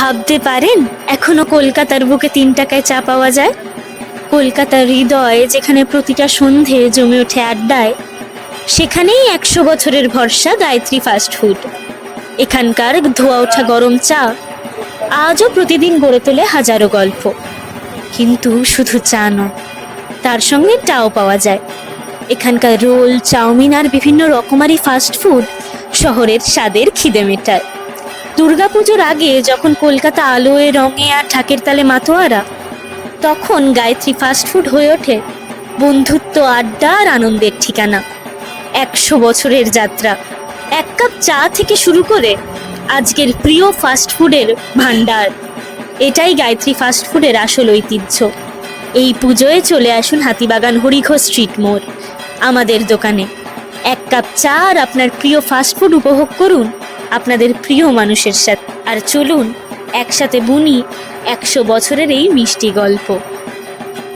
ভাবতে পারেন এখনো কলকাতার বুকে 3 টাকায় চা পাওয়া যায়? কলকাতার হৃদয় যেখানে প্রতিটা সন্ধে জমে ওঠে আড্ডায়, সেখানেই 100 বছরের ভরসা গায়ত্রী ফাস্ট ফুড। এখানকার ধোয়া ওঠা গরম চা আজও প্রতিদিন গড়ে তোলে হাজারো গল্প। কিন্তু শুধু চা নয়, তার সঙ্গে টাও পাওয়া যায়। এখানকার রোল, চাউমিন আর বিভিন্ন রকমারি ফাস্ট ফুড শহরের স্বাদের খিদে মেটায়। দুর্গাপুজোর আগে যখন কলকাতা আলোয়, রঙে আর ঢাকের তালে মাতোয়ারা, তখন গায়ত্রী ফাস্ট ফুড হয়ে ওঠে বন্ধুত্ব, আড্ডা আর আনন্দের ঠিকানা। 100 বছরের যাত্রা, এক কাপ চা থেকে শুরু করে আজকের প্রিয় ফাস্ট ফুডের ভান্ডার। এটাই গায়ত্রী ফাস্ট ফুডের আসল ঐতিহ্য। এই পুজোয় চলে আসুন হাতিবাগান হরিঘোষ স্ট্রিট মোড় আমাদের দোকানে। 1 কাপ চা আর আপনার প্রিয় ফাস্ট ফুড উপভোগ করুন আপনাদের প্রিয় মানুষের সাথে। আর চলুন একসাথে বুনি 100 বছরের এই মিষ্টি গল্প।